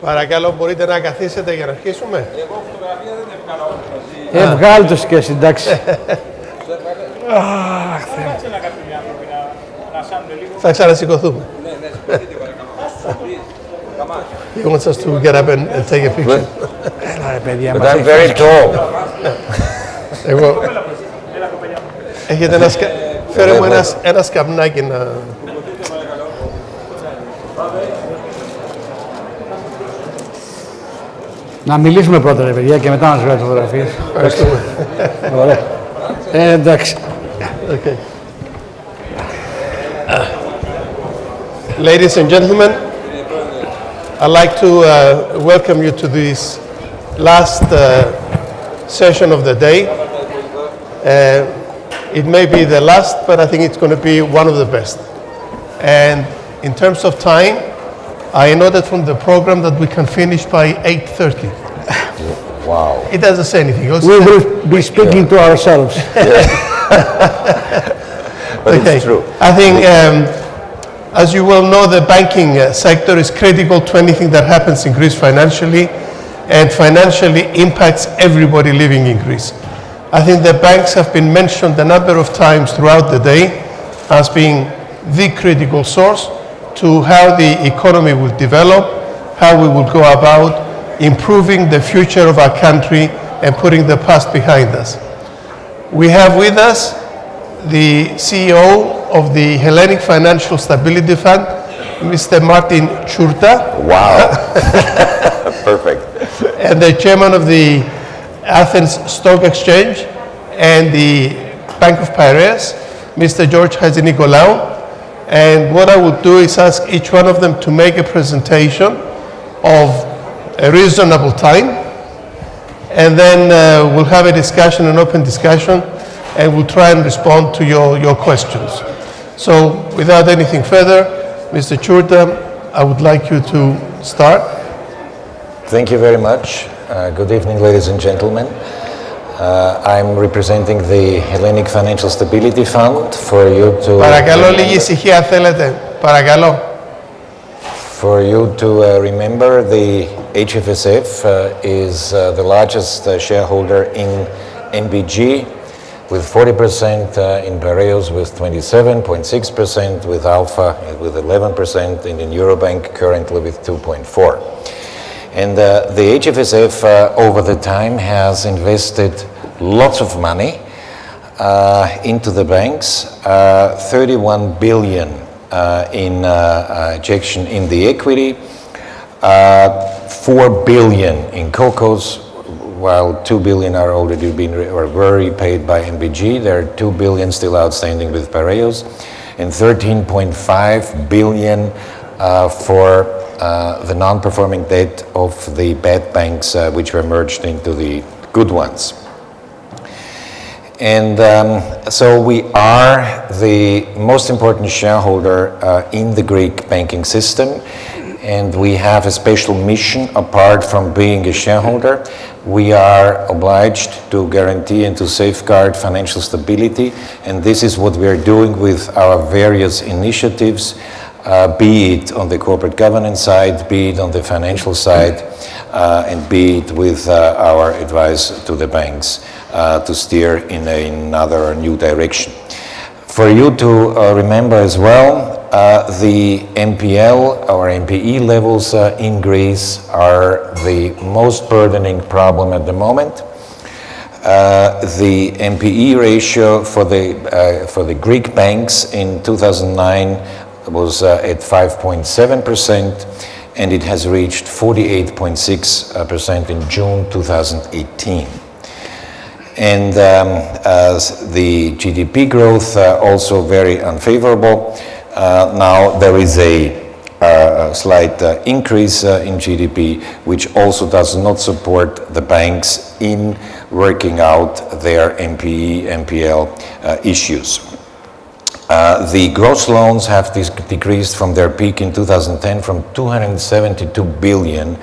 Παρακαλώ, μπορείτε να καθίσετε για να αρχίσουμε. Εγώ φωτογραφία δεν ευκάλω. Βγάλ' τους και εσύ, εντάξει. Θα ξανασηκωθούμε. He wants us to get up and take a picture. Έλα ρε παιδιά, But I'm very tall. Εγώ... Έχετε ένα Φέρε μου ένα σκαμνάκι να... Να μιλήσουμε πρώτα ρε παιδιά και μετά να σας βγάλω φωτογραφίες. Ευχαριστούμε. Ωραία. Εντάξει. Okay. Ladies and gentlemen, I'd like to welcome you to this last session of the day. It may be the last, but I think it's going to be one of the best. And in terms of time, I noted from the program that we can finish by 8:30. Wow. It doesn't say anything. We will be speaking to ourselves. But it's true. I think, as you well know, the banking sector is critical to anything that happens in Greece financially, and financially impacts everybody living in Greece. I think the banks have been mentioned a number of times throughout the day as being the critical source to how the economy will develop, how we will go about improving the future of our country and putting the past behind us. We have with us the CEO of the Hellenic Financial Stability Fund, Mr. Martin Churta. Wow. Perfect. And the chairman of the Athens Stock Exchange and the Bank of Piraeus, Mr. George Hadjinikolaou. And what I will do is ask each one of them to make a presentation of a reasonable time, and then we'll have a discussion, an open discussion, and we'll try and respond to your questions. So without anything further, Mr. Churta, I would like you to start. Thank you very much. Good evening, ladies and gentlemen. I'm representing the Hellenic Financial Stability Fund for you to... Παρακαλώ, λίγη ησυχία θέλετε. Παρακαλώ. For you to remember, the HFSF is the largest shareholder in NBG, with 40% in Piraeus, with 27.6%, with Alpha with 11%, and in Eurobank currently with 2.4%. And the HFSF over the time has invested lots of money into the banks, 31 billion in injection in the equity, 4 billion in CoCos, while 2 billion are already been or were repaid by NBG. There are 2 billion still outstanding with Piraeus, and 13.5 billion for the non-performing debt of the bad banks which were merged into the good ones. And so we are the most important shareholder in the Greek banking system, and we have a special mission apart from being a shareholder. We are obliged to guarantee and to safeguard financial stability, and this is what we are doing with our various initiatives, be it on the corporate governance side, be it on the financial side, and be it with our advice to the banks to steer in another new direction. For you to remember as well, the NPL, our NPE levels in Greece are the most burdening problem at the moment. The NPE ratio for the Greek banks in 2009 was at 5.7%, and it has reached 48.6% in June 2018. And the GDP growth also very unfavorable. Now there is a slight increase in GDP, which also does not support the banks in working out their NPE, NPL issues. The gross loans have decreased from their peak in 2010 from 272 billion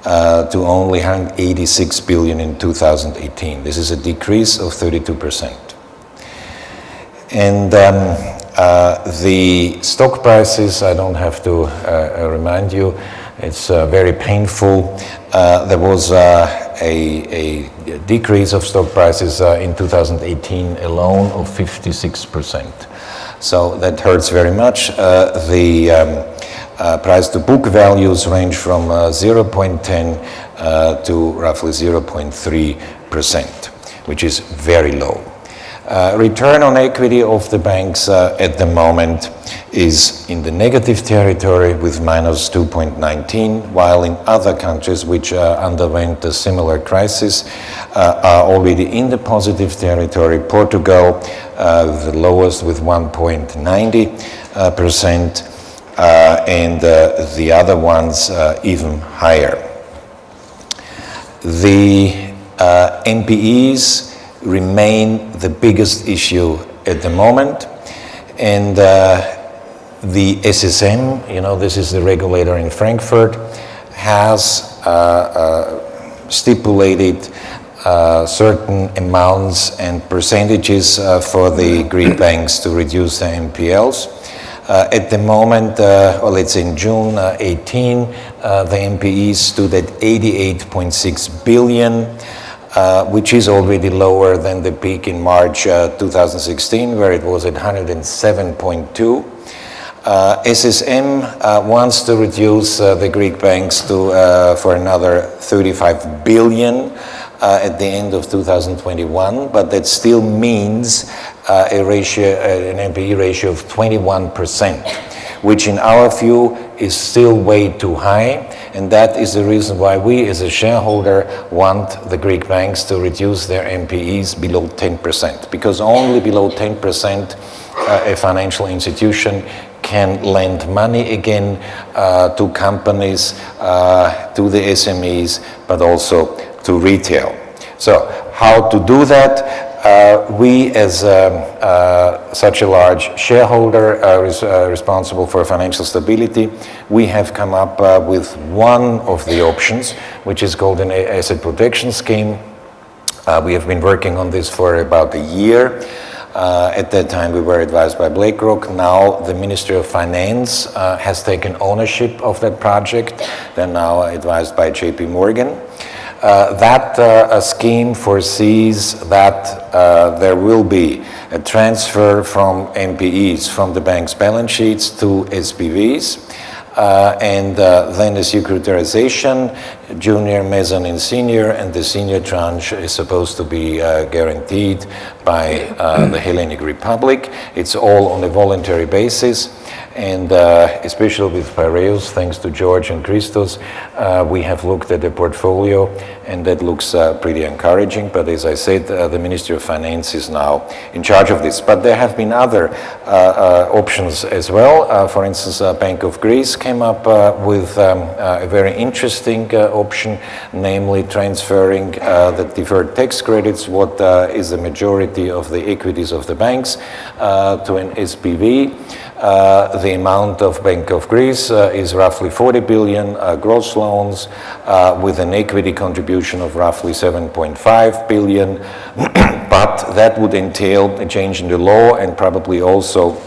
to only 186 billion in 2018. This is a decrease of 32%. And the stock prices, I don't have to remind you, It's very painful. There was a decrease of stock prices in 2018 alone of 56%. So that hurts very much. The price to book values range from 0.10 to roughly 0.3%, which is very low. Return on equity of the banks at the moment is in the negative territory with minus 2.19, while in other countries which underwent a similar crisis are already in the positive territory. Portugal, the lowest with 1.90%, and the other ones even higher. The NPEs remain the biggest issue at the moment, and the SSM, this is the regulator in Frankfurt, has stipulated certain amounts and percentages for the Greek banks to reduce their NPLs. At the moment, well, it's in June 18, the NPEs stood at 88.6 billion, which is already lower than the peak in March 2016, where it was at 107.2. SSM wants to reduce the Greek banks to for another 35 billion at the end of 2021, but that still means an NPE ratio of 21%, which in our view is still way too high, and that is the reason why we as a shareholder want the Greek banks to reduce their NPEs below 10%, because only below 10% a financial institution can lend money again to companies, to the SMEs, but also to retail. So how to do that? We, as such a large shareholder responsible for financial stability, we have come up with one of the options, which is called an asset protection scheme. We have been working on this for about a year. At that time, we were advised by BlackRock. Now, the Ministry of Finance has taken ownership of that project. They're now advised by JP Morgan. That scheme foresees that there will be a transfer from NPEs from the bank's balance sheets to SPVs, and then a securitization, junior, mezzanine, senior, and the senior tranche is supposed to be guaranteed by the Hellenic Republic. It's all on a voluntary basis. And especially with Piraeus, thanks to George and Christos, we have looked at the portfolio, and that looks pretty encouraging. But as I said, the Ministry of Finance is now in charge of this. But there have been other options as well. For instance, Bank of Greece came up with a very interesting option, namely transferring the deferred tax credits, what is the majority of the equities of the banks, to an SPV. The amount of Bank of Greece is roughly 40 billion gross loans with an equity contribution of roughly 7.5 billion. But that would entail a change in the law and probably also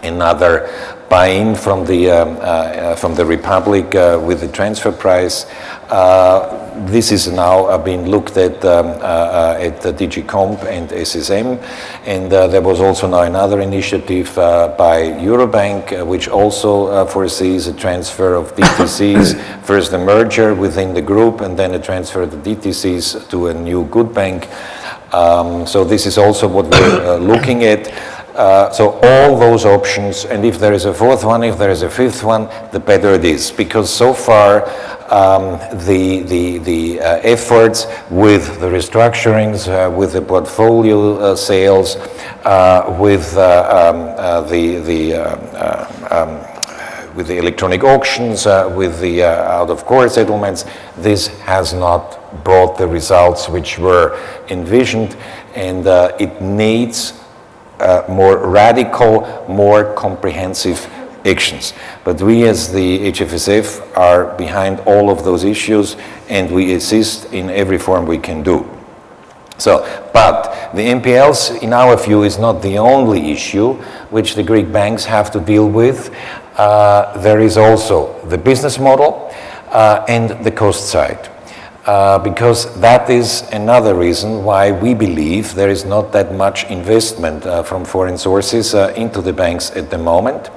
another buy-in from the Republic with the transfer price. This is now being looked at DG Comp and SSM, and there was also now another initiative by Eurobank, which also foresees a transfer of DTCs, first a merger within the group, and then a transfer of the DTCs to a new good bank. So this is also what we're looking at. So all those options, and if there is a fourth one, if there is a fifth one, the better it is, because so far the efforts with the restructurings, with the portfolio sales, with the electronic auctions, with the out-of-court settlements, this has not brought the results which were envisioned, and it needs more radical, more comprehensive actions. But we as the HFSF are behind all of those issues, and we assist in every form we can do. So, but the NPLs, in our view, is not the only issue which the Greek banks have to deal with. There is also the business model. and the cost side. Because that is another reason why we believe there is not that much investment from foreign sources into the banks at the moment.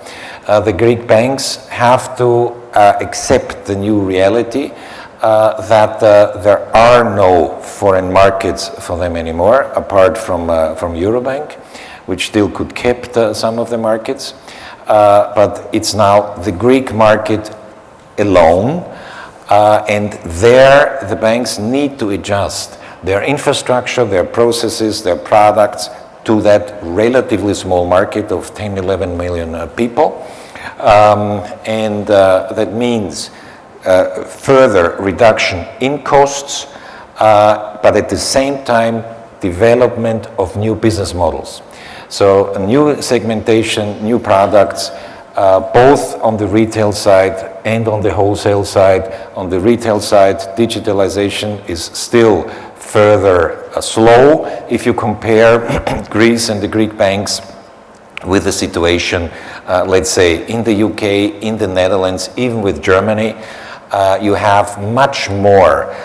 The Greek banks have to accept the new reality that there are no foreign markets for them anymore, apart from Eurobank, which still could keep some of the markets. But it's now the Greek market alone, and there the banks need to adjust their infrastructure, their processes, their products to that relatively small market of 10, 11 million people. And that means further reduction in costs, but at the same time, development of new business models. So a new segmentation, new products, both on the retail side and on the wholesale side. On the retail side, digitalization is still further slow if you compare Greece and the Greek banks with the situation, let's say, in the UK, in the Netherlands, even with Germany. You have much more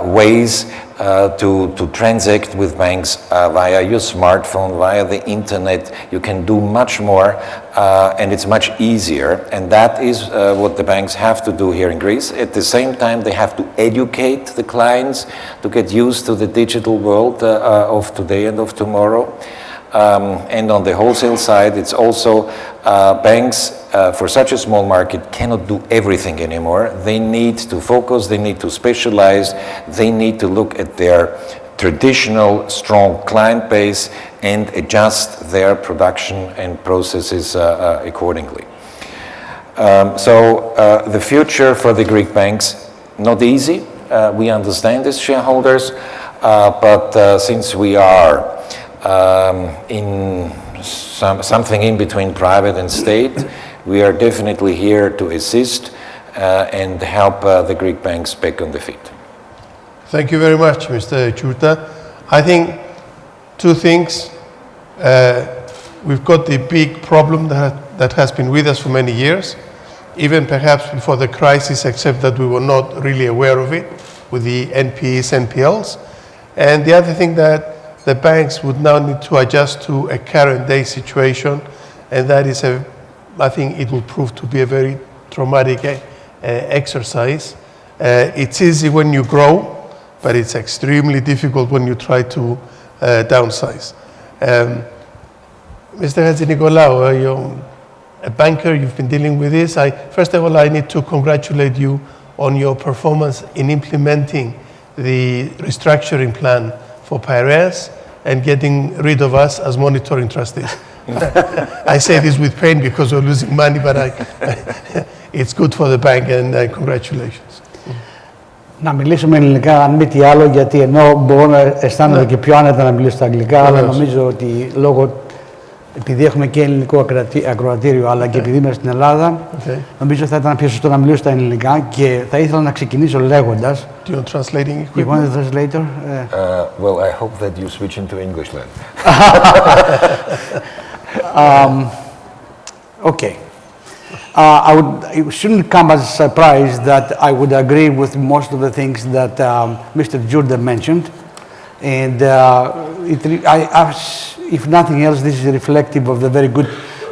ways to transact with banks via your smartphone, via the internet. You can do much more, and it's much easier. And that is what the banks have to do here in Greece. At the same time, they have to educate the clients to get used to the digital world of today and of tomorrow. And on the wholesale side, it's also banks for such a small market cannot do everything anymore. They need to focus, they need to specialize, they need to look at their traditional strong client base and adjust their production and processes accordingly. So the future for the Greek banks, not easy. We understand as shareholders, but since we are in something in between private and state, we are definitely here to assist and help the Greek banks back on the feet. Thank you very much, Mr. Tsurta. I think two things. We've got the big problem that has been with us for many years, even perhaps before the crisis, except that we were not really aware of it with the NPEs, NPLs. And the other thing that the banks would now need to adjust to a current day situation, and that is I think it will prove to be a very traumatic exercise. It's easy when you grow, but it's extremely difficult when you try to downsize. Mr. Hadjinikolaou, you're a banker, you've been dealing with this. First of all, I need to congratulate you on your performance in implementing the restructuring plan for Piraeus and getting rid of us as monitoring trustees. I say this with pain because we're losing money, but it's good for the bank, and congratulations. Να μιλήσουμε ελληνικά, αν μη τι άλλο, γιατί ενώ μπορώ να αισθάνομαι και πιο άνετα να μιλήσω στα αγγλικά, αλλά νομίζω ότι επειδή έχουμε και ελληνικό ακροατήριο, αλλά και επειδή είμαι στην Ελλάδα, νομίζω θα ήταν πιο σωστό να μιλήσω στα ελληνικά και θα ήθελα να ξεκινήσω λέγοντας. Do you want translating equipment? You want a translator? Well, I hope that you switch into English then. Okay. It shouldn't come as a surprise that I would agree with most of the things that Mr. Tsurta mentioned. And if nothing else, this is reflective of the very good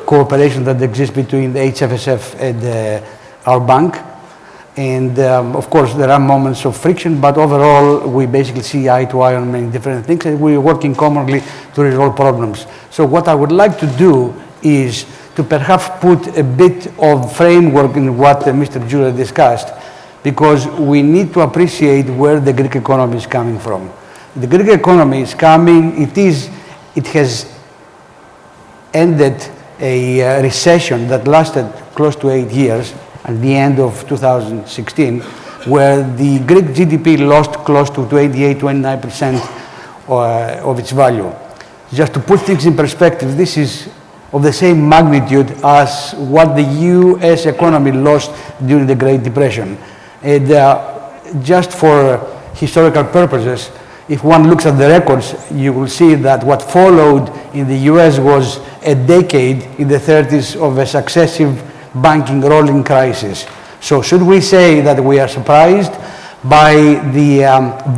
cooperation that exists between the HFSF and our bank. And of course, there are moments of friction, but overall, we basically see eye to eye on many different things, and we're working commonly to resolve problems. So what I would like to do is to perhaps put a bit of framework in what Mr. Tsurta discussed, because we need to appreciate where the Greek economy is coming from. The Greek economy is coming, it has ended a recession that lasted close to 8 years at the end of 2016, where the Greek GDP lost close to 28-29% of its value. Just to put things in perspective, this is of the same magnitude as what the US economy lost during the Great Depression. And just for historical purposes, if one looks at the records, you will see that what followed in the US was a decade in the 30s of a successive banking rolling crisis. So should we say that we are surprised by the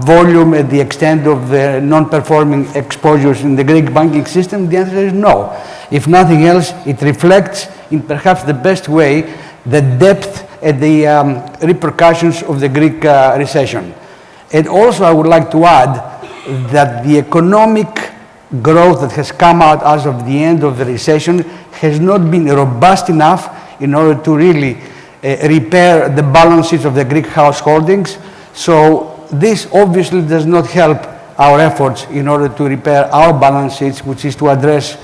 volume and the extent of the non-performing exposures in the Greek banking system? The answer is no. If nothing else, it reflects in perhaps the best way the depth and the repercussions of the Greek recession. And also I would like to add that the economic growth that has come out as of the end of the recession has not been robust enough in order to really repair the balances of the Greek householdings. So this obviously does not help our efforts in order to repair our balance sheets, which is to address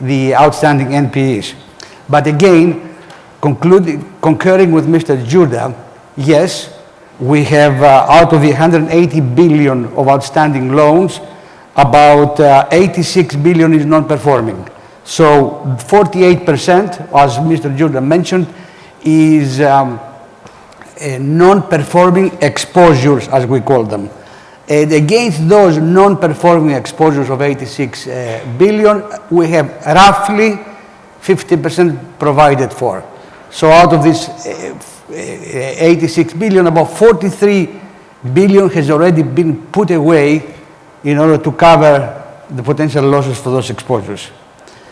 the outstanding NPEs. But again, concurring with Mr. Juda, yes, we have out of the 180 billion of outstanding loans, about 86 billion is non-performing. So 48%, as Mr. Juda mentioned, is non-performing exposures, as we call them. And against those non-performing exposures of 86 billion, we have roughly 50% provided for. So out of this 86 billion, about 43 billion has already been put away in order to cover the potential losses for those exposures.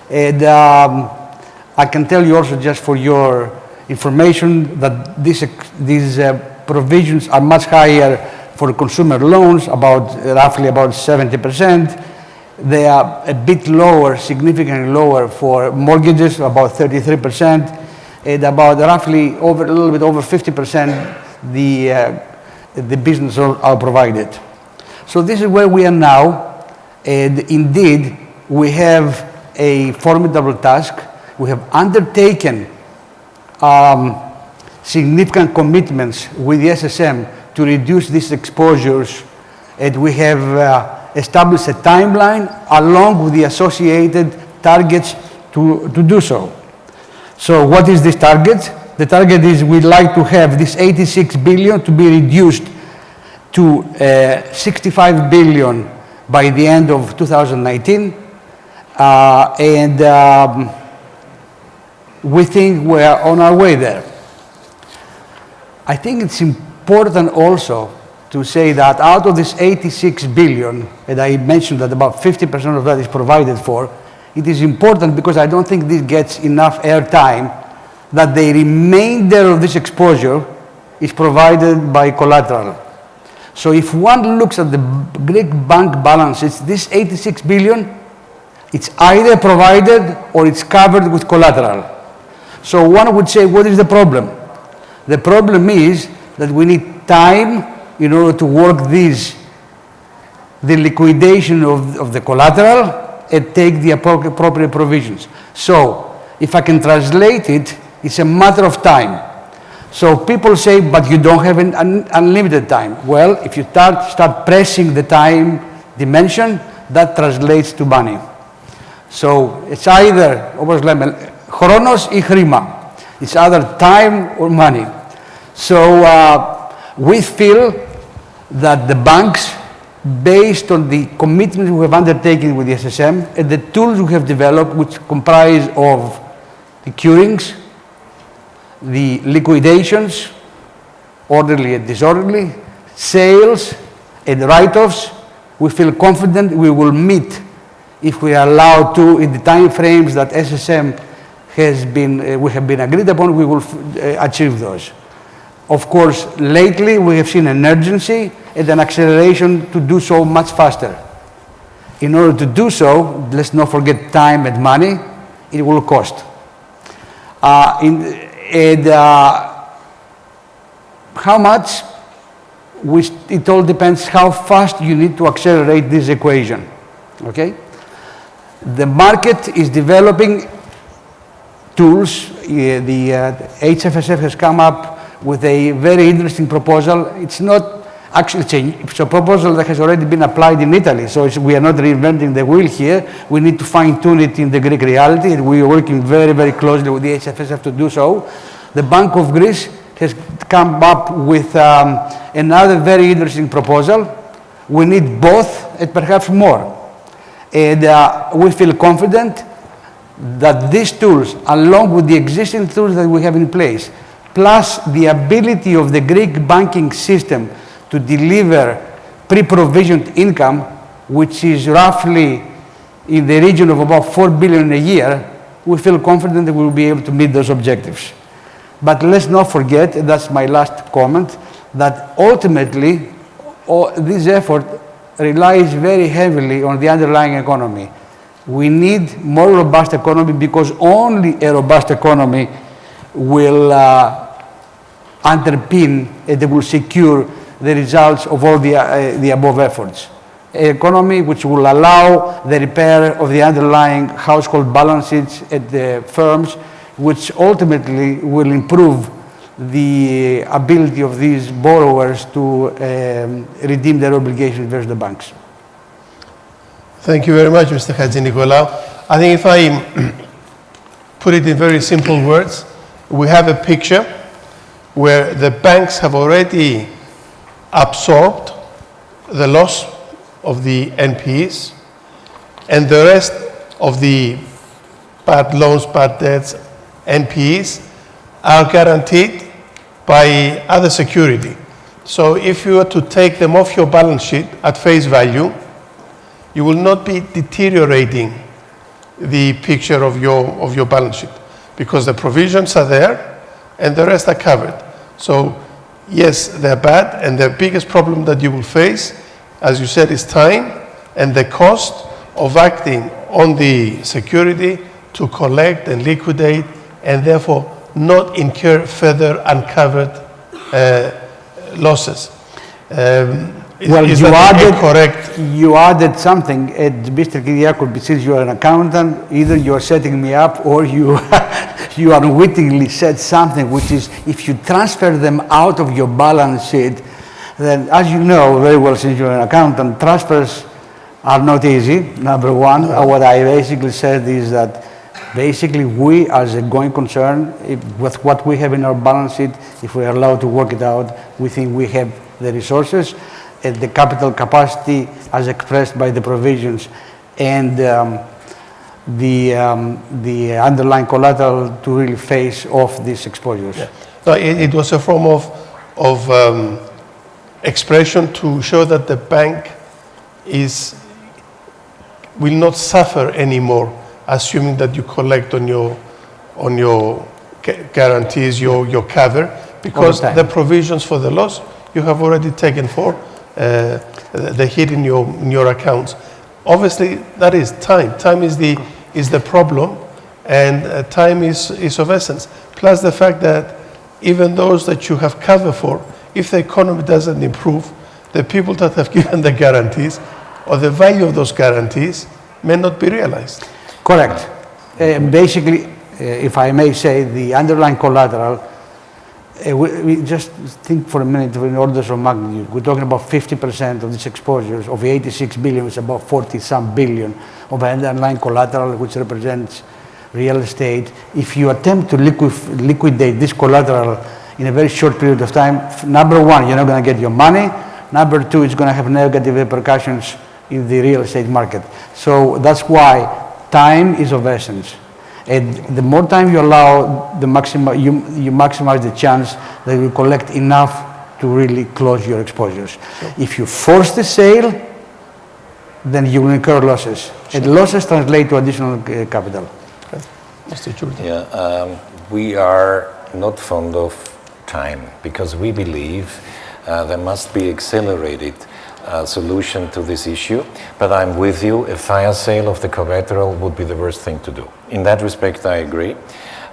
And I can tell you also, just for your information, that these provisions are much higher for consumer loans, roughly about 70%. They are a bit lower, significantly lower for mortgages, about 33%, and about roughly a little bit over 50% the business are provided. So this is where we are now, and indeed we have a formidable task. We have undertaken significant commitments with the SSM to reduce these exposures, and we have established a timeline along with the associated targets to do so. So what is this target? The target is we'd like to have this 86 billion to be reduced to 65 billion by the end of 2019. We think we're on our way there. I think it's important also to say that out of this 86 billion, and I mentioned that about 50% of that is provided for, it is important because I don't think this gets enough airtime that the remainder of this exposure is provided by collateral. So if one looks at the Greek bank balances, this 86 billion, it's either provided or it's covered with collateral. So one would say, what is the problem? The problem is that we need time in order to work the liquidation of the collateral and take the appropriate provisions. So if I can translate it, it's a matter of time. So people say, but you don't have an unlimited time. Well, if you start pressing the time dimension, that translates to money. So it's either, chronos ή χρήμα. It's either time or money. So we feel that the banks, based on the commitments we have undertaken with the SSM and the tools we have developed, which comprise of the curings, the liquidations, orderly and disorderly, sales and write-offs, we feel confident we will meet, if we are allowed to, in the time frames that SSM we have been agreed upon, we will achieve those. Of course, lately we have seen an urgency and an acceleration to do so much faster. In order to do so, let's not forget time and money, it will cost. How much? It all depends how fast you need to accelerate this equation, okay? The market is developing tools. The HFSF has come up with a very interesting proposal. It's not actually it's a proposal that has already been applied in Italy, so we are not reinventing the wheel here. We need to fine-tune it in the Greek reality, and we are working very, very closely with the HFSF to do so. The Bank of Greece has come up with another very interesting proposal. We need both and perhaps more. And we feel confident that these tools, along with the existing tools that we have in place, plus the ability of the Greek banking system to deliver pre-provisioned income, which is roughly in the region of about 4 billion a year, we feel confident that we will be able to meet those objectives. But let's not forget, and that's my last comment, that ultimately this effort relies very heavily on the underlying economy. We need more robust economy because only a robust economy will underpin and they will secure the results of all the above efforts. An economy which will allow the repair of the underlying household balance sheets at the firms, which ultimately will improve the ability of these borrowers to redeem their obligations versus the banks. Thank you very much, Mr. Hadjinikolaou. I think if I put it in very simple words, we have a picture where the banks have already absorbed the loss of the NPEs, and the rest of the bad loans, bad debts, NPEs are guaranteed by other security. So if you were to take them off your balance sheet at face value, you will not be deteriorating the picture of your balance sheet because the provisions are there and the rest are covered. So yes, they're bad, and the biggest problem that you will face, as you said, is time and the cost of acting on the security to collect and liquidate and therefore not incur further uncovered losses. Well, you added something, Mr. Kyriakou, since you are an accountant, either you are setting me up or you unwittingly said something, which is if you transfer them out of your balance sheet, then as you know very well since you're an accountant, transfers are not easy, number one. What I basically said is that basically we as a going concern, with what we have in our balance sheet, if we are allowed to work it out, we think we have the resources and the capital capacity as expressed by the provisions and the underlying collateral to really face off these exposures. Yeah. No, it was a form of expression to show that the bank will not suffer anymore, assuming that you collect on your guarantees, your cover, because the provisions for the loss you have already taken for the hit in your accounts. Obviously, that is time. Time is the problem, and time is of essence. Plus the fact that even those that you have cover for, if the economy doesn't improve, the people that have given the guarantees or the value of those guarantees may not be realized. Correct. Basically, if I may say, the underlying collateral, we just think for a minute in orders of magnitude. We're talking about 50% of these exposures of the 86 billion, is about 40-some billion of underlying collateral, which represents real estate. If you attempt to liquidate this collateral in a very short period of time, number one, you're not going to get your money. Number two, it's going to have negative repercussions in the real estate market. So that's why time is of essence. And the more time you allow, you maximize the chance that you collect enough to really close your exposures. Sure. If you force the sale, then you will incur losses. Sure. And losses translate to additional capital. Okay. Mr. Jordan. Yeah, we are not fond of time because we believe there must be accelerated solution to this issue, but I'm with you. A fire sale of the collateral would be the worst thing to do. In that respect, I agree.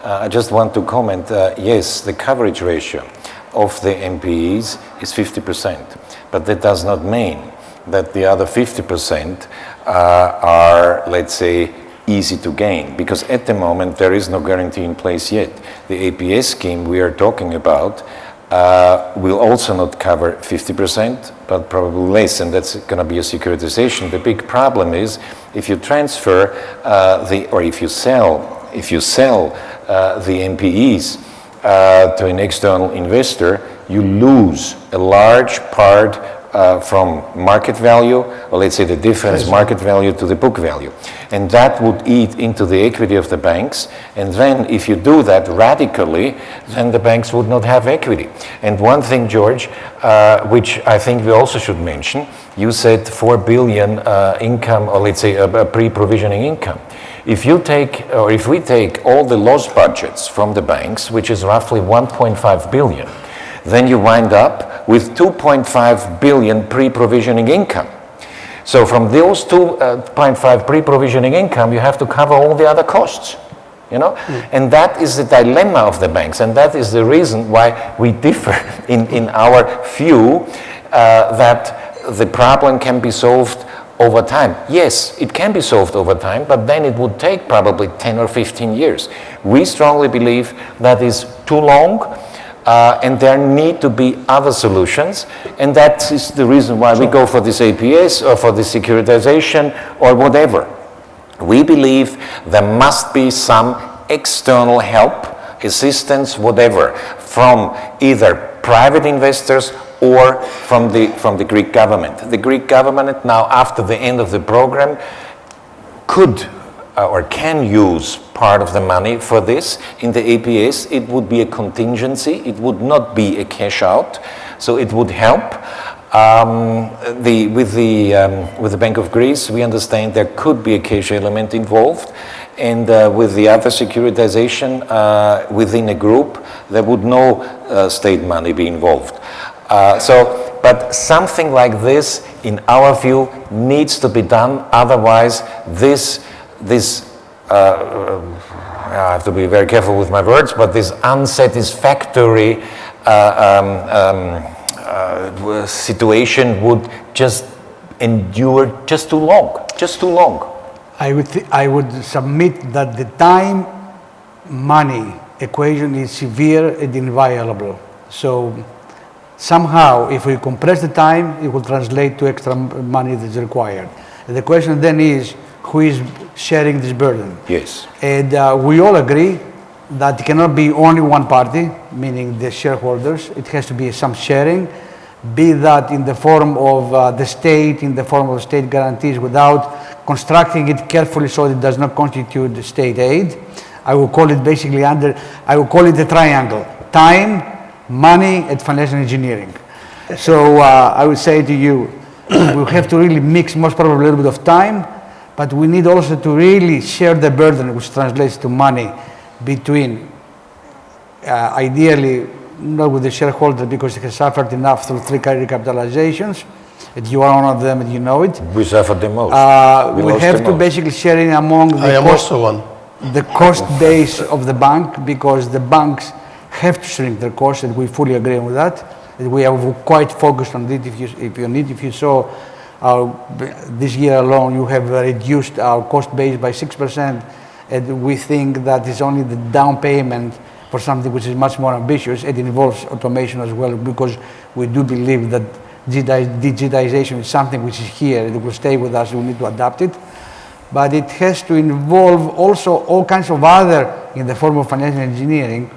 I just want to comment, yes, the coverage ratio of the NPEs is 50%, but that does not mean that the other 50% are, let's say, easy to gain, because at the moment there is no guarantee in place yet. The APS scheme we are talking about will also not cover 50%, but probably less, and that's going to be a securitization. The big problem is if you transfer if you sell the NPEs to an external investor, you lose a large part from market value, or let's say the difference market value to the book value. And that would eat into the equity of the banks. And then if you do that radically, then the banks would not have equity. And one thing, George, which I think we also should mention, you said 4 billion income, or let's say a pre-provisioning income. If you take, or if we take all the loss budgets from the banks, which is roughly 1.5 billion, then you wind up with 2.5 billion pre-provisioning income. So from those 2.5 pre-provisioning income, you have to cover all the other costs, you know? And that is the dilemma of the banks, and that is the reason why we differ in our view that the problem can be solved over time. Yes, it can be solved over time, but then it would take probably 10 or 15 years. We strongly believe that is too long, and there need to be other solutions, and that is the reason why we go for this APS or for this securitization or whatever. We believe there must be some external help, assistance, whatever, from either private investors or from the Greek government. The Greek government now, after the end of the program, could or can use part of the money for this. In the APS, it would be a contingency. It would not be a cash out, so it would help. With the Bank of Greece, we understand there could be a cash element involved, and with the other securitization within a group, there would no state money be involved. But something like this, in our view, needs to be done. Otherwise, I have to be very careful with my words, but this unsatisfactory situation would just endure just too long. I would submit that the time-money equation is severe and inviolable. So somehow, if we compress the time, it will translate to extra money that's required. And the question then is, who is sharing this burden? Yes. And we all agree that it cannot be only one party, meaning the shareholders. It has to be some sharing, be that in the form of the state, in the form of state guarantees, without constructing it carefully so it does not constitute state aid. I will call it basically I will call it a triangle: time, money, and financial engineering. So I would say to you, we have to really mix most probably a little bit of time, but we need also to really share the burden, which translates to money, between ideally not with the shareholder because he has suffered enough through 3 recapitalizations, and you are one of them and you know it. We suffered the most. We have to basically share it among the cost base of the bank, because the banks have to shrink their costs, and we fully agree with that. And we are quite focused on it. If you saw this year alone, you have reduced our cost base by 6%, and we think that is only the down payment for something which is much more ambitious. It involves automation as well, because we do believe that digitization is something which is here. It will stay with us. We need to adapt it. But it has to involve also all kinds of other, in the form of financial engineering,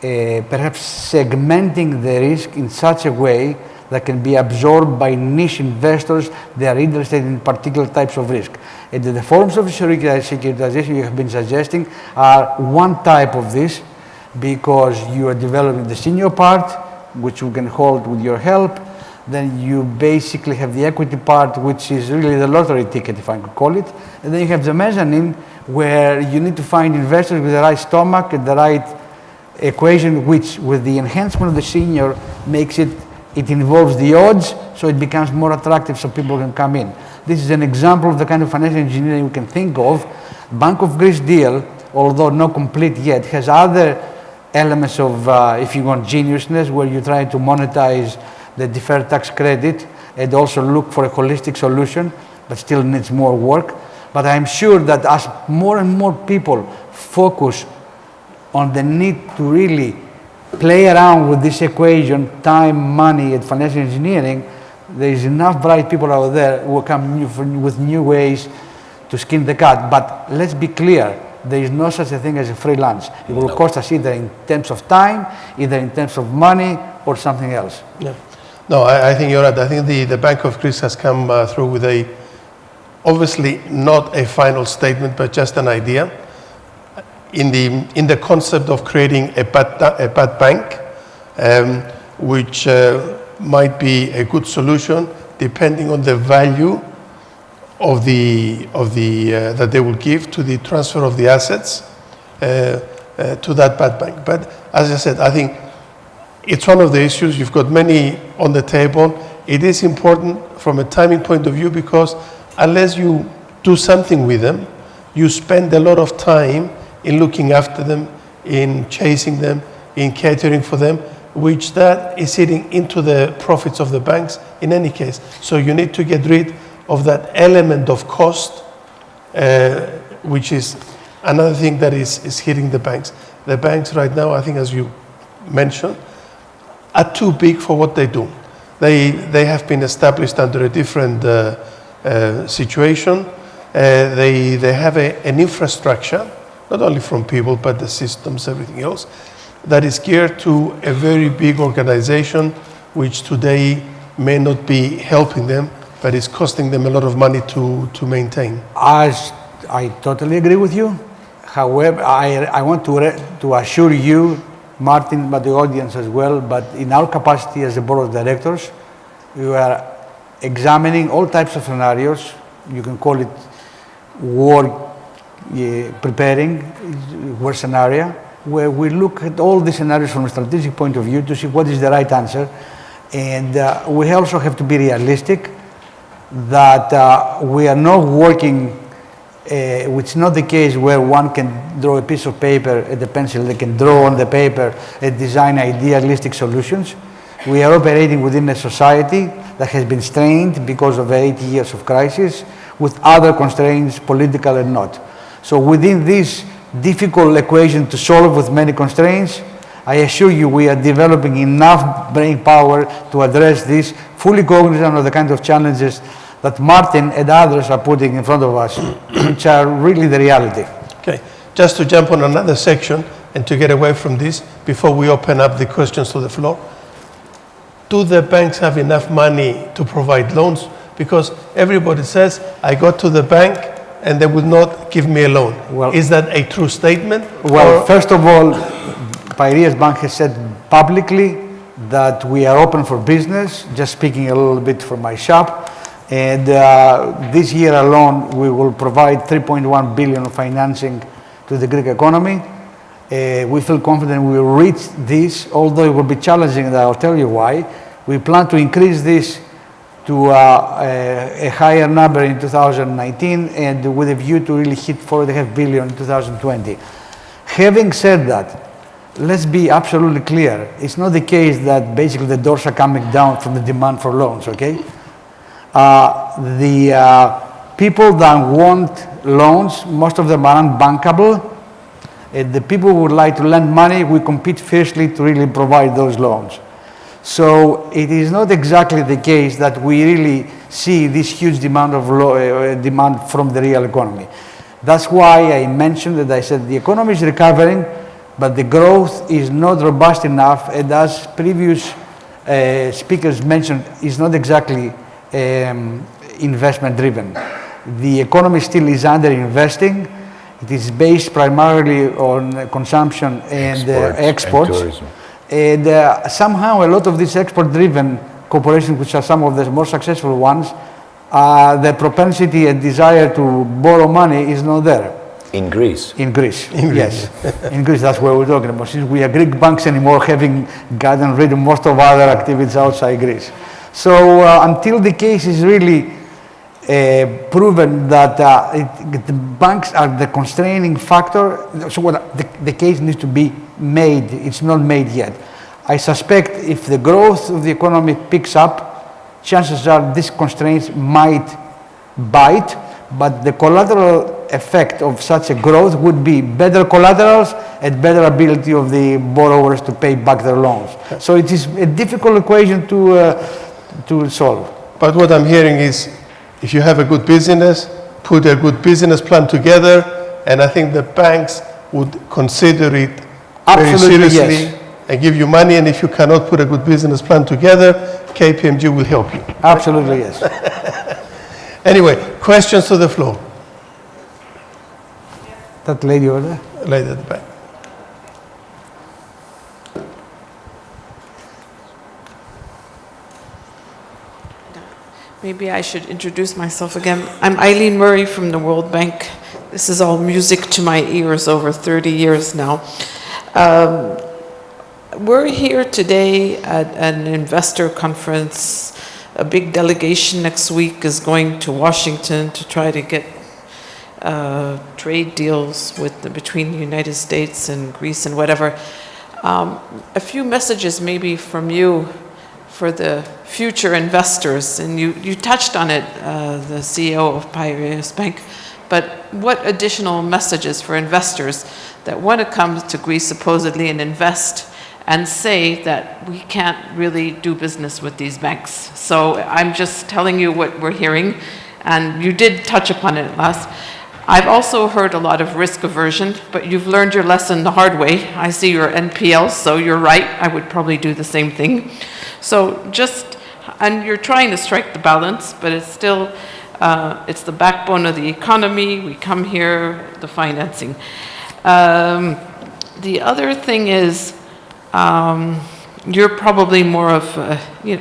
perhaps segmenting the risk in such a way that can be absorbed by niche investors that are interested in particular types of risk. And the forms of securitization you have been suggesting are one type of this, because you are developing the senior part, which you can hold with your help. Then you basically have the equity part, which is really the lottery ticket, if I could call it. And then you have the mezzanine, where you need to find investors with the right stomach and the right equation, which with the enhancement of the senior makes it involves the odds, so it becomes more attractive so people can come in. This is an example of the kind of financial engineering we can think of. Bank of Greece deal, although not complete yet, has other elements of, if you want, geniusness, where you try to monetize the deferred tax credit and also look for a holistic solution, but still needs more work. But I'm sure that as more and more people focus on the need to really play around with this equation, time, money, and financial engineering, there is enough bright people out there who will come with new ways to skin the cat. But let's be clear, there is no such a thing as a free lunch. It will cost us either in terms of time, either in terms of money, or something else. Yeah. No, I think you're right. I think the Bank of Greece has come through with obviously not a final statement, but just an idea in the concept of creating a bad bank, which might be a good solution depending on the value of that they will give to the transfer of the assets to that bad bank. But as I said, I think it's one of the issues. You've got many on the table. It is important from a timing point of view because unless you do something with them, you spend a lot of time in looking after them, in chasing them, in catering for them, which that is eating into the profits of the banks in any case. So you need to get rid of that element of cost, which is another thing that is hitting the banks. The banks right now, I think as you mentioned, are too big for what they do. They have been established under a different situation. They have an infrastructure, not only from people, but the systems, everything else, that is geared to a very big organization, which today may not be helping them, but is costing them a lot of money to maintain. As I totally agree with you. However, I want to assure you, Martin, but the audience as well, but in our capacity as a board of directors, we are examining all types of scenarios. You can call it war preparing, worst scenario, where we look at all the scenarios from a strategic point of view to see what is the right answer. And we also have to be realistic that we are not working, which is not the case where one can draw a piece of paper and the pencil, they can draw on the paper and design idealistic solutions. We are operating within a society that has been strained because of 80 years of crisis with other constraints, political and not. So within this difficult equation to solve with many constraints, I assure you we are developing enough brain power to address this, fully cognizant of the kind of challenges that Martin and others are putting in front of us, which are really the reality. Okay, just to jump on another section and to get away from this before we open up the questions to the floor. Do the banks have enough money to provide loans? Because everybody says, I go to the bank and they will not give me a loan. Well, is that a true statement? Well, first of all, Piraeus Bank has said publicly that we are open for business, just speaking a little bit from my shop. And this year alone, we will provide 3.1 billion of financing to the Greek economy. We feel confident we will reach this, although it will be challenging, and I'll tell you why. We plan to increase this to a higher number in 2019 and with a view to really hit 4.5 billion in 2020. Having said that, let's be absolutely clear. It's not the case that basically the doors are coming down from the demand for loans, okay? The people that want loans, most of them are unbankable. And the people who would like to lend money, we compete fiercely to really provide those loans. So it is not exactly the case that we really see this huge demand of demand from the real economy. That's why I mentioned that I said the economy is recovering, but the growth is not robust enough, and as previous speakers mentioned, is not exactly investment driven. The economy still is under investing. It is based primarily on consumption and exports. And somehow a lot of these export-driven corporations, which are some of the more successful ones, the propensity and desire to borrow money is not there. In Greece? In Greece, yes. In Greece, that's where we're talking about. Since we are Greek banks anymore, having gotten rid of most of other activities outside Greece. So until the case is really proven that the banks are the constraining factor, so the case needs to be made. It's not made yet. I suspect if the growth of the economy picks up, chances are these constraints might bite, but the collateral effect of such a growth would be better collaterals and better ability of the borrowers to pay back their loans. So it is a difficult equation to solve. But what I'm hearing is, if you have a good business, put a good business plan together, and I think the banks would consider it very seriously. Yes. and give you money, and if you cannot put a good business plan together, KPMG will help you. Absolutely, yes. Anyway, questions to the floor. That lady over there. Lady at the back. Maybe I should introduce myself again. I'm Eileen Murray from the World Bank. This is all music to my ears over 30 years now. We're here today at an investor conference. A big delegation next week is going to Washington to try to get trade deals between the United States and Greece and whatever. A few messages maybe from you for the future investors, and you touched on it, the CEO of Piraeus Bank, but what additional messages for investors that want to come to Greece supposedly and invest and say that we can't really do business with these banks? So I'm just telling you what we're hearing, and you did touch upon it last. I've also heard a lot of risk aversion, but you've learned your lesson the hard way. I see your NPL, so you're right. I would probably do the same thing. So and you're trying to strike the balance, but it's still, it's the backbone of the economy. We come here, the financing. The other thing is, you're probably more of,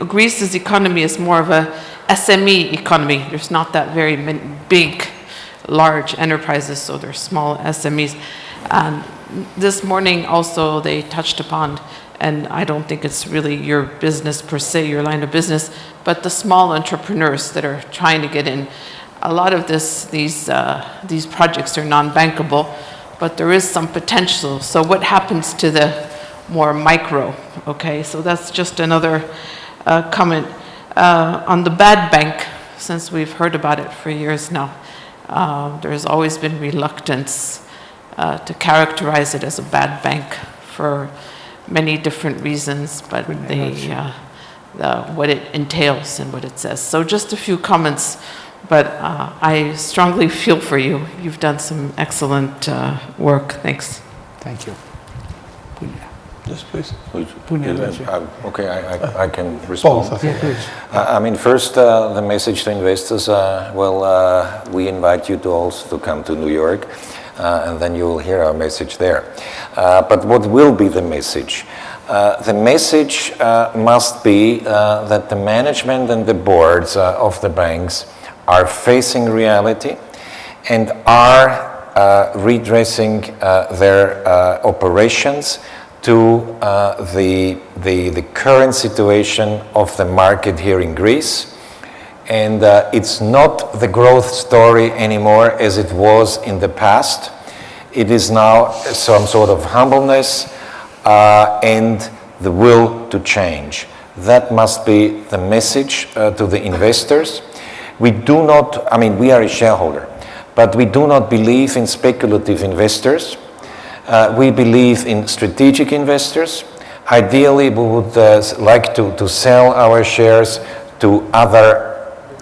Greece's economy is more of a SME economy. There's not that very big, large enterprises, so they're small SMEs. And this morning also they touched upon, and I don't think it's really your business per se, your line of business, but the small entrepreneurs that are trying to get in. A lot of these projects are non-bankable, but there is some potential. So what happens to the more micro? Okay, so that's just another comment. On the bad bank, since we've heard about it for years now, there's always been reluctance to characterize it as a bad bank for many different reasons, but what it entails and what it says. So just a few comments, but I strongly feel for you. You've done some excellent work. Thanks. Thank you. Yes, please. Okay, I can respond. Both, I think. Yeah, please. First, the message to investors, we invite you to also to come to New York, and then you will hear our message there. But what will be the message? The message must be that the management and the boards of the banks are facing reality and are redressing their operations to the current situation of the market here in Greece. And it's not the growth story anymore as it was in the past. It is now some sort of humbleness and the will to change. That must be the message to the investors. We do not, we are a shareholder, but we do not believe in speculative investors. We believe in strategic investors. Ideally, we would like to sell our shares to other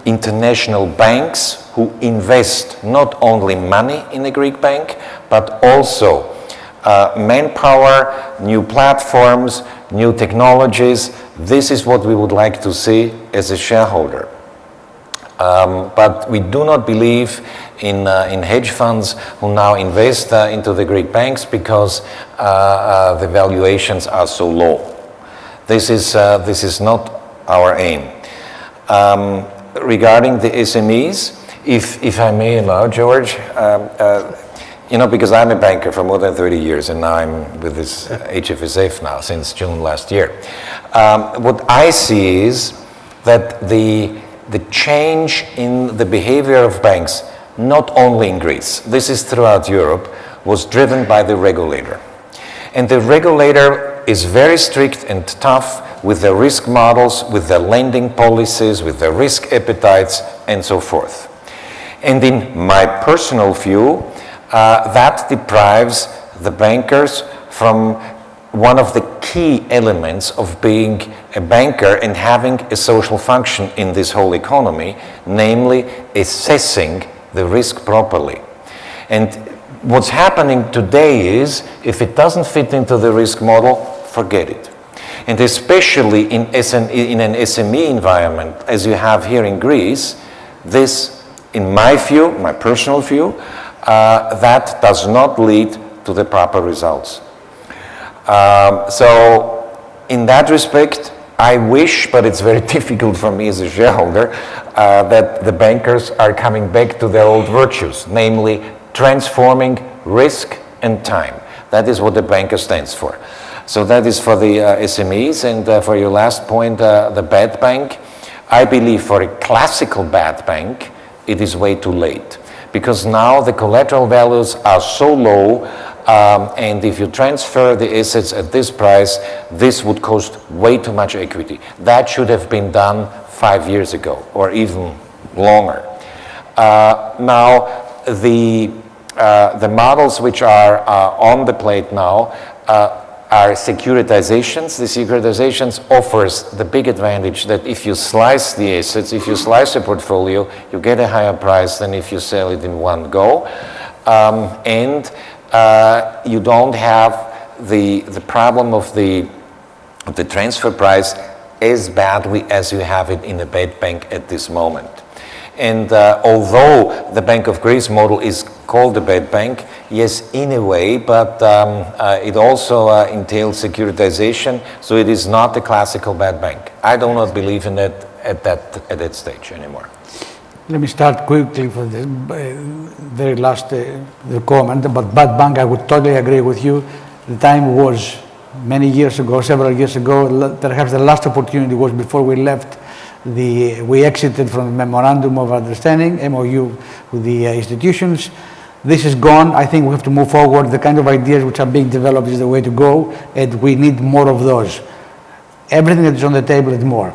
international banks who invest not only money in a Greek bank, but also manpower, new platforms, new technologies. This is what we would like to see as a shareholder. But we do not believe in hedge funds who now invest into the Greek banks because the valuations are so low. This is not our aim. Regarding the SMEs, if I may allow, George, because I'm a banker for more than 30 years and now I'm with this HFSF now since June last year. What I see is that the change in the behavior of banks, not only in Greece, this is throughout Europe, was driven by the regulator. And the regulator is very strict and tough with the risk models, with the lending policies, with the risk appetites, and so forth. And in my personal view, that deprives the bankers from one of the key elements of being a banker and having a social function in this whole economy, namely assessing the risk properly. And what's happening today is, if it doesn't fit into the risk model, forget it. And especially in an SME environment, as you have here in Greece, this, in my view, my personal view, that does not lead to the proper results. So in that respect, I wish, but it's very difficult for me as a shareholder, that the bankers are coming back to their old virtues, namely transforming risk and time. That is what the banker stands for. So that is for the SMEs. And for your last point, the bad bank, I believe for a classical bad bank, it is way too late. Because now the collateral values are so low, and if you transfer the assets at this price, this would cost way too much equity. That should have been done 5 years ago, or even longer. Now, the models which are on the plate now are securitizations. The securitizations offers the big advantage that if you slice the assets, if you slice a portfolio, you get a higher price than if you sell it in one go. And you don't have the problem of the transfer price as badly as you have it in a bad bank at this moment. And although the Bank of Greece model is called a bad bank, yes, in a way, but it also entails securitization, so it is not a classical bad bank. I do not believe in it at that stage anymore. Let me start quickly for the very last comment about bad bank. I would totally agree with you. The time was many years ago, several years ago. Perhaps the last opportunity was before we left. We exited from the Memorandum of Understanding, MOU, with the institutions. This is gone. I think we have to move forward. The kind of ideas which are being developed is the way to go, and we need more of those. Everything that is on the table is more.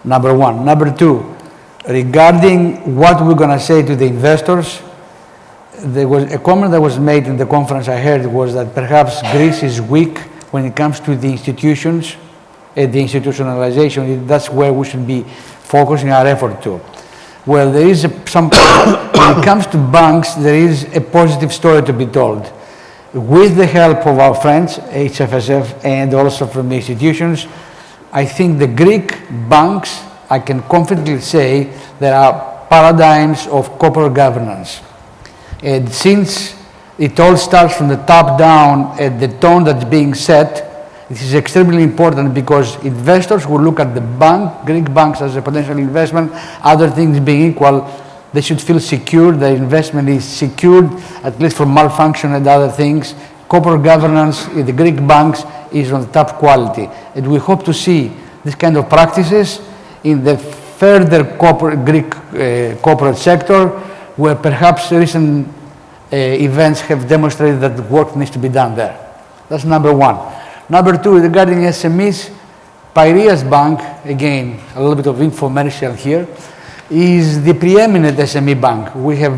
Number one. Number two, regarding what we're going to say to the investors, there was a comment that was made in the conference I heard was that perhaps Greece is weak when it comes to the institutions, the institutionalization. That's where we should be focusing our effort to. Well, there is some, when it comes to banks, there is a positive story to be told. With the help of our friends, HFSF, and also from the institutions, I think the Greek banks, I can confidently say, there are paradigms of corporate governance. And since it all starts from the top down at the tone that's being set, this is extremely important because investors who look at the Greek banks as a potential investment, other things being equal, they should feel secure, their investment is secured, at least from malfunction and other things. Corporate governance in the Greek banks is on the top quality. And we hope to see this kind of practices in the further Greek corporate sector, where perhaps recent events have demonstrated that the work needs to be done there. That's number one. Number two, regarding SMEs, Piraeus Bank, again, a little bit of infomercial here, is the preeminent SME bank. We have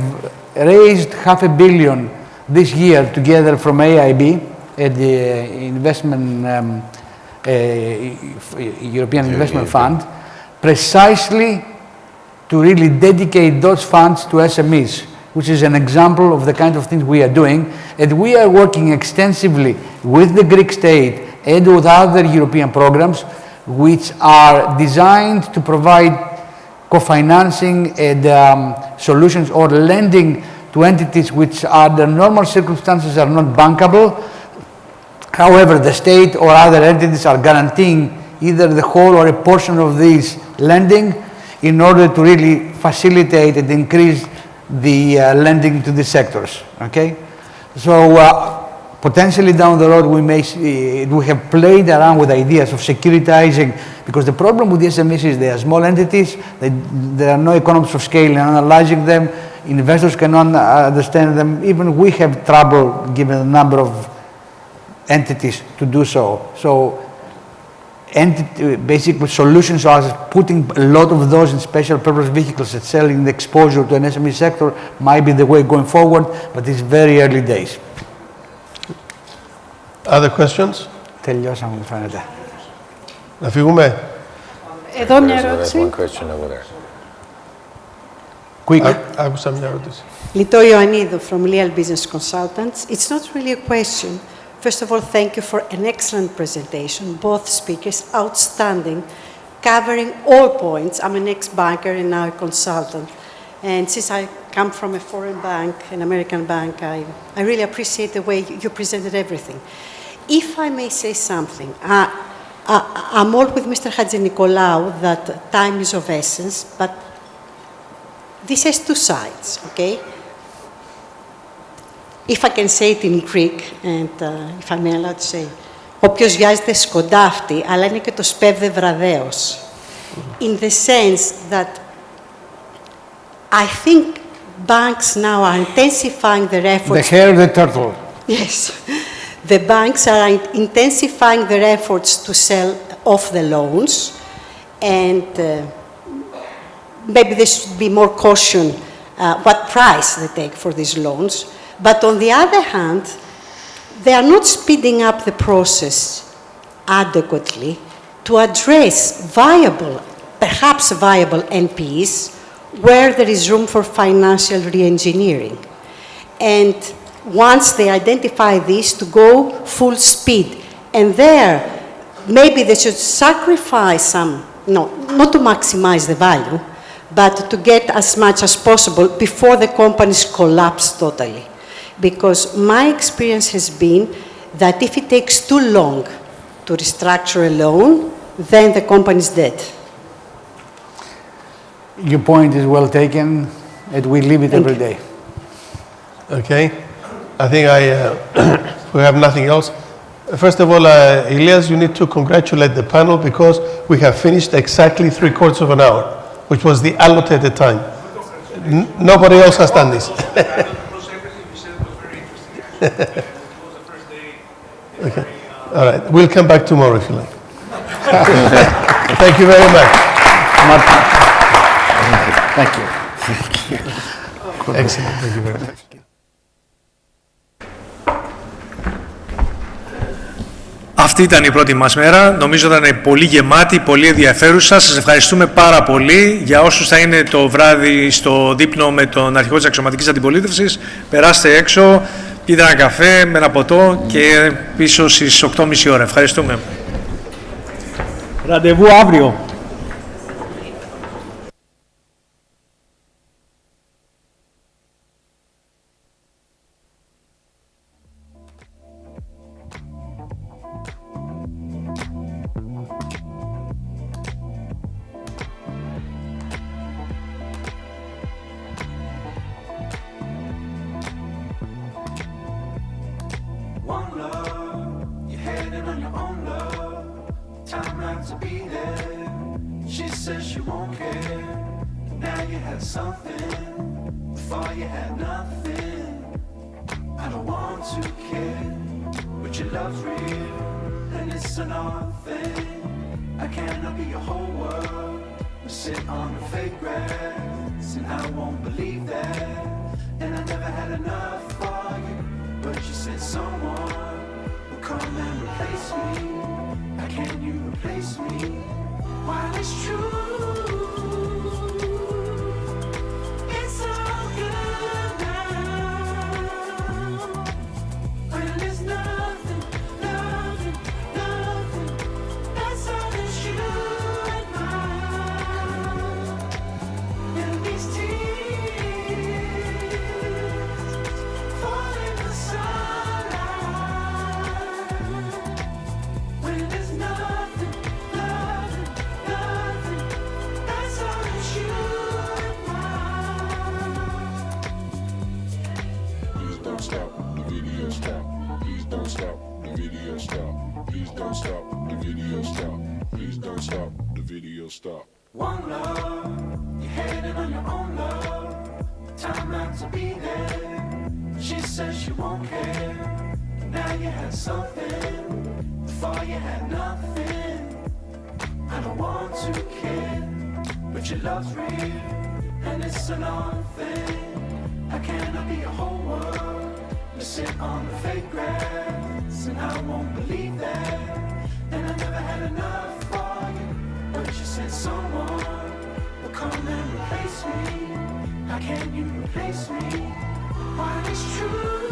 raised $500 million this year together from AIB at the European Investment Fund, precisely to really dedicate those funds to SMEs, which is an example of the kind of things we are doing. And we are working extensively with the Greek state and with other European programs, which are designed to provide co-financing and solutions or lending to entities which under normal circumstances are not bankable. However, the state or other entities are guaranteeing either the whole or a portion of this lending in order to really facilitate and increase the lending to the sectors, okay? So potentially down the road we have played around with ideas of securitizing, because the problem with the SMEs is they are small entities, there are no economies of scale in analyzing them, investors cannot understand them, even we have trouble given the number of entities to do so. So basically solutions are putting a lot of those in special purpose vehicles and selling the exposure to an SME sector might be the way going forward, but it's very early days. Other questions? Τελειώσαμε, μου φαίνεται. Να φύγουμε. Εδώ μια There's ερώτηση. one question over there. Quick. Άκουσα μια ερώτηση. Λιτό Ιωαννίδου from Leal Business Consultants. It's not really a question. First of all, thank you for an excellent presentation. Both speakers, outstanding, covering all points. I'm an ex-banker and now a consultant. And since I come from a foreign bank, an American bank, I really appreciate the way you presented everything. If I may say something, I'm all with Mr. Hadjinikolaou that time is of essence, but this has two sides, okay? If I can say it in Greek, and if I'm allowed to say, όποιος βιάζεται σκοντάφτει, αλλά είναι και το σπέβδε βραδέως. In the sense that I think banks now are intensifying their efforts. The hare, the turtle. Yes. The banks are intensifying their efforts to sell off the loans, and maybe there should be more caution what price they take for these loans. But on the other hand, they are not speeding up the process adequately to address viable, perhaps viable NPEs where there is room for financial re-engineering. And once they identify this, to go full speed. And there, maybe they should sacrifice some, no, not to maximize the value, but to get as much as possible before the companies collapse totally. Because my experience has been that if it takes too long to restructure a loan, then the company is dead. Your point is well taken, and we live it every day. Okay. I think we have nothing else. First of all, Elias, you need to congratulate the panel because we have finished exactly 3/4 of an hour, which was the allocated time. Nobody else has done this. Okay. All right. We'll come back tomorrow if you like. Thank you very much. Thank you. Excellent. Thank you very much. Αυτή ήταν η πρώτη μας μέρα. Νομίζω ήταν πολύ γεμάτη, πολύ ενδιαφέρουσα. Σας ευχαριστούμε πάρα πολύ. Για όσους θα είναι το βράδυ στο δείπνο με τον αρχηγό της αξιωματικής αντιπολίτευσης, περάστε έξω, πείτε ένα καφέ με ένα ποτό και πίσω στις 8.30 ώρα. Ευχαριστούμε. Ραντεβού αύριο. Can you replace me? While it's true.